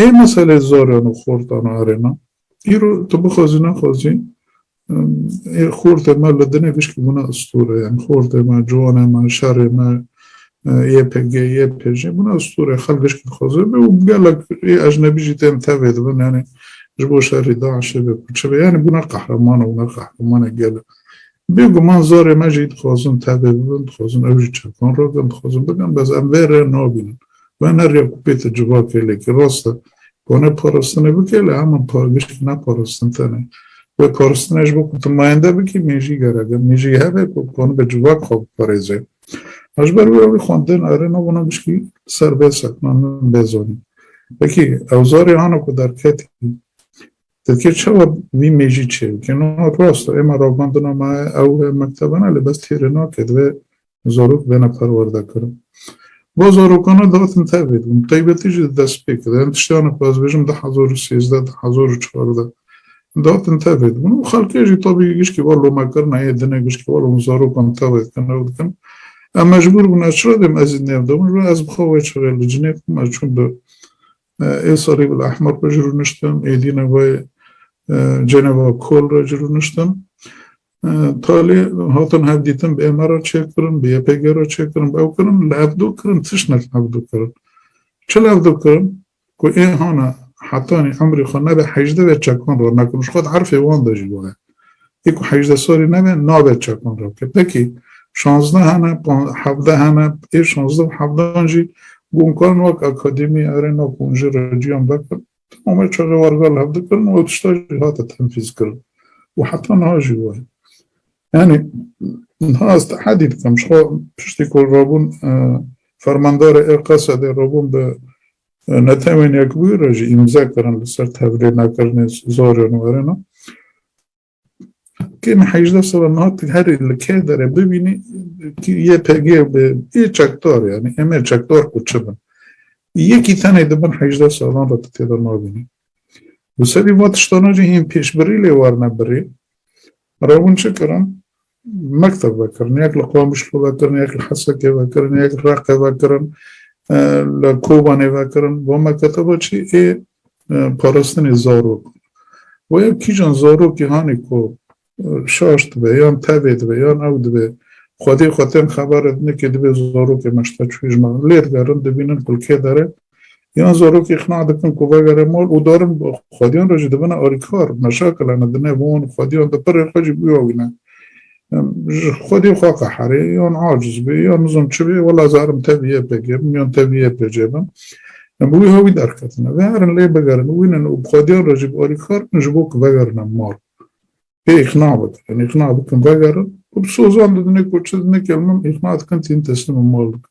این مسئله زاران و خوردان و آرنا ای رو تو بخوازی نخوازی خورد ما لدنه بش که بنا اسطوره، یعنی خورد ما جوان ما شر ما یه پگه یه پجه بنا اسطوره خلقش که خوازه به و بگلک اجنبی جیت انتبه دبن یعنی جبو شری داعشه بپرچه یعنی بنا قهرمان و بنا قهرمان گله بگو من زار ما جید خوازم تبه ببند خوازم اوجی چکان را بند خوازم بگم بز انویر نابینن و نریا کپیت جوا کلی که راسته کنه پارستانه بکلی اما پارگش که نپارستان تنه و پارستانش بکن تو ماینده بکی میجی گرگه میجی هبه کنه به جواک خواب پاریزه اجبر بروی خوندن اره نبونه بشکی سر بسکنن بزانیم بکی اوزاری هانو که در کتی که چه وی میجی چه که نه راسته اما راگاندنا ما او مکتبانه لباس تیره ناکد و زاروک بنا پرورده کرد با زاروکانه داتن تابید طیبتی جد دست بکده انتشتانه باز بجم 1013 1014 داتن تابید منو خالقی جی طبیعیش که والو مکر نه دنگش که والو زاروکان تابید کنه ودکن اما مجبور بنا شدم از این نمیدم رو از بخواه شغل جنیت مجبور به ای صلیب الاحمر بجرو نشتم ایدینه و جنوا کل را جرو نشتم تالی هاتون هم دیتم به امارا چک کرن به پیگر را چک کرن به او کرن لابدو کرن تش لابدو کرن چه لابدو کرن که این هانا حتی عمری خانه به 18 به چکان را نکنش خود حرف وان داشت بوده یکو 18 سالی نبه نابه چکان را که بکی 16 هنه 17 هنه ای 16 و 17 جی گونکان وقت اکادمی ارنا کنجی را جیان بکن تمامه چه وارگال لابدو کرن و اتشتا جهات تنفیز کرن و حتی نهاجی بوده یعنی هاست حدید کم شو پشتی کل رابون فرماندار اقصاد رابون به نتامین یک بوی راجی امضا کردن لسر تبریر نکردن زارن و ارنا که این 18 سال نهات هر لکه داره ببینی که یه پگه به یه چکتار یعنی همه چکتار کچه بن یکی تنه دبن 18 سالان را تتیدر نابینی و سبی واتشتانا جه این پیش بری لیوار نبری رابون چه کرن مکتب بکرن یک لقامش بکرن یک حسکه بکرن یک رقه بکرن لکوبانه بکرن و مکتبا چی ای پارستن زارو و یک کیجان زارو که هانی کو شاشت به یا تبید به یا نود به خودی خودم خبرت نکید به زارو که مشتا چویش ما لیر گرن دبینن کل که داره یا زارو که اقناع دکن که وگره مال او دارن خودیان را جده بنا آریکار مشاکل اندنه بون خودیان دا پر خواجی بیاوینه خودی خواه قحره یا عاجز بی یا نظام چه بی ولی زارم تبیه بگیم یا تبیه بجیبم بوی هاوی درکتنه و هرن لی بگرن وینن و خودیان را جب آریکار نجبوک بگرن مال به اقناع بکرن اقناع بکن بگرن و بسوزان دادنه کچه دنه کلمم اقناع دکن تین تسلیم مال دکن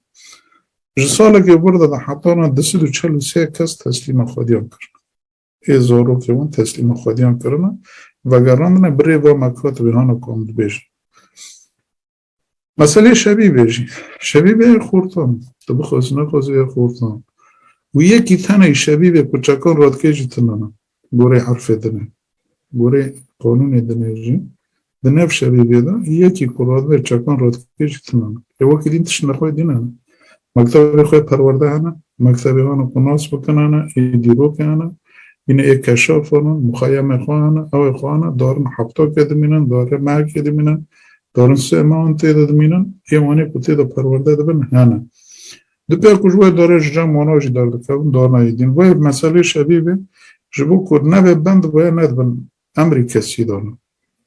جساله که برده ده حتی آنها 243 کس تسلیم خودیان کرن ای زارو که اون تسلیم خودیان کرن و گرندنه بری با مکات بیهانو کامد بیشن مسئله شبیه بیشی شبیه به خورتان تو بخواست نخواستی خورتان و یکی تنه شبیه به کچکان رادکه جی تنانا گوره حرف دنه گوره قانون دنه جی دنه شبیه بیده یکی کراد به چکان رادکه جی تنانا یه وقتی دین تش نخواه دینه مکتب خواه پرورده هنه مکتب هانو کناس بکنانه ایدیرو که هنه این یک کشاف هنه مخایم خواه هنه او خواه هنه دارن حبتا که دمینن داره مرگ که دمینن دارن سه مان تیده دمینن ایمانی که تیده پرورده دبن هنه دپر کجوه داره جمع ماناجی دارده کبن دارن ایدین و مسئله شبیه به جبو کر نوه بند باید ندبن امری کسی دارن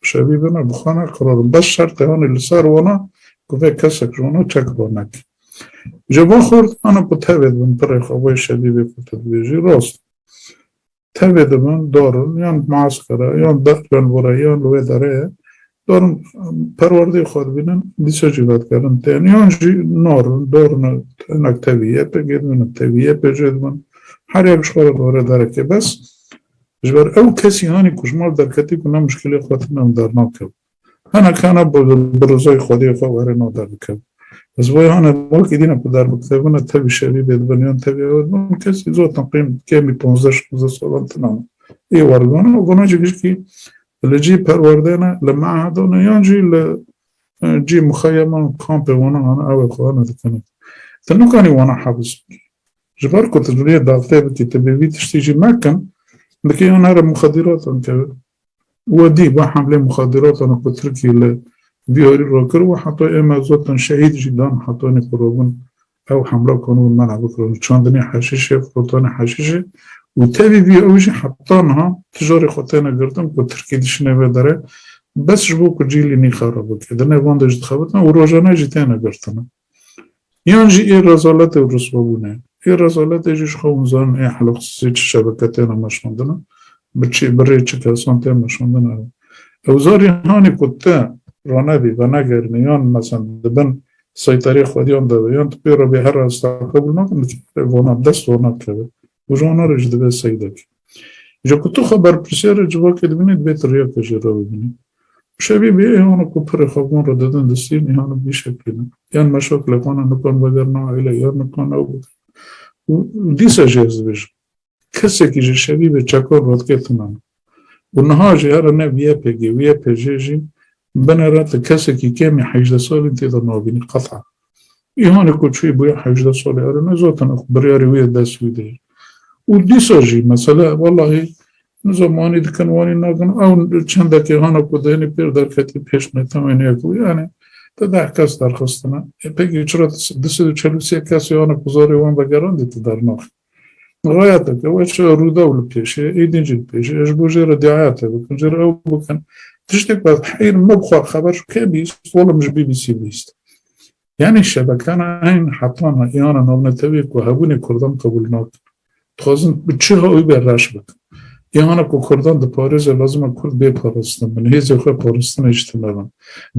شبیه به نه بخانه قرار بس شرط هانه لسر وانا که کسک جوانا چک بانک جبا خورد آنها که تبید بند پر خواه شبیه به کتد بیجی راست تبید بند دارن یا معسکره یا دخلن برای یا لوه داره دارن پرورده خود بینن بیسا جیبت کردن تین یا جی نارن دارن تنک طبیعه بگید من طبیعه بجید من هر یک شخور داره داره که بس جبر او کسی هانی کشمال در کتی کنه مشکلی خواهد نم در ناکب هنه کنه بروزای خودی خواه وره نا در بکب از باید هانه ملکی دینه که در بکتبانه تبی شبی بید بنیان تبی اول کسی زود تنقیم کمی 15-16 سالان تنام ای وارگانه و گناه جگیش که لجی پروردنه لمعهدانه یا جی مخیمان کامپ وانا هانا او خوانه دکنه تنو کنی وانا حبس جبار كنت تقولي ضغطي بكي تبي تشتيجي مكان لكن أنا أرى مخدرات أنت ودي بحمل مخدرات أنا بتركي بيوري روكر وحطوا إما زوتن شهيد جدا حطوني قربون أو حملة قانون منع بكرون شاندني حشيشة فروتوني حشيشة وتابي بيوجي حطانها تجاري خطينا قرطن بتركي دشنا بدره بس جبوك جيلي ني خرابك إذا نبغى نجد خبرتنا وروجانا جيتنا قرطنا ينجي إيه رزالات ورسوبنا إيه رزالات يجيش خوزان إيه حلق سيج شبكتنا مش عندنا بتشي بريتش كاسانتين مش عندنا أوزاري هاني كتا رانبي بناجر نيان مثلا دبن سيطري خوديان دبيان تبيرو بهر استقبل نكم فونا دست ونا كذا وجونا رجد به سيدك جو كنتو خبر بسير جواك دبني بيت ريا كجرا بني شبيبي هون كبر خبون رددن دستين هون بشكل يعني مشاكل كنا نكون بقرنا إلى يوم نكون أو دي سجز بيش كسر كيج شبيبي تشكر رد كتنا والنهاجي أرنا ويا بيجي بنرات كسر كي كم حيجد صار انت إذا نابين قطعة يهون كل شيء بيا حيجد صار أرنا زوتنا خبرياري ويا داس ويدي ودي سجي مثلا والله زمانی دکنوانی نگن او چند که هانا کدایی پیر در کتی پیش نتامینی اکو یعنی تده کس درخواستنا پکی چرا 243 کسی هانا کزاری وان بگران دیتی در ناخ غایت که وچه روداول پیشه ایدینجی پیشه اجبوجی را دیعایت بکن جر او بکن تشتک باید حیر مبخواه خبر شو که بیست ولی مش بی بی سی بیست یعنی شبکانا این حطانا ایانا نابنتوی که هبونی کردان قبول ناکن تخوازن بچه ها اوی بر راش بکن یهانا کو کردان د پاریز لازم کرد به پاراستن من هیچ خو پاراستن اجتماعا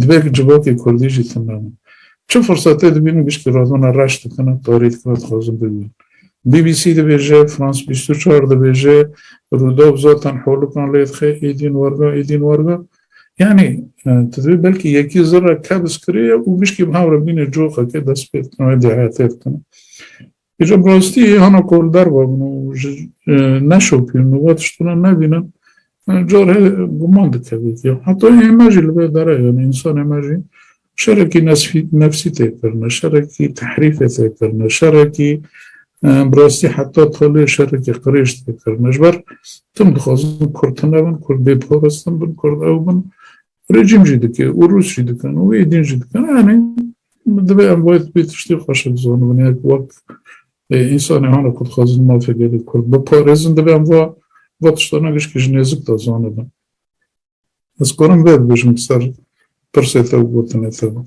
دبک جوابی کردی اجتماعا چه فرصت دبینی بیش که رادمان رشت کنه تاریخ کنه خواستم ببین بی بی سی دبیجه فرانس 24 دبیجه روداب زاتن حول کن لید خی ایدین ورگا یعنی تدبیر بلکه یکی ذره کبس کریه و بیش که هم ربین جوخه که دست پیت کنه دیعاتیت کنه ایجا براستی هانا کل در بابنو نشوپیم نواتشتونا نبینن جاره گمانده کبید یا حتی ایماجی لبه داره یعنی انسان ایماجی شرکی نفسی تکرنه شرکی تحریف تکرنه شرکی براستی حتی طاله شرکی قریش تکرنه جبر تم دخوازن کرتنه بن کرد بیپارستن بن کرد او بن رژیم جیده که و روس جیده کن و ایدین جیده کن یعنی دبه ام باید بیتشتی خوشت زانه بن یک وقت İnsan hana kod khazin ma fegeli kod ba parizin de ben va tştana geç ki jnezik da zanadan. Es korum ved bejim sar perseta u gotene tabu.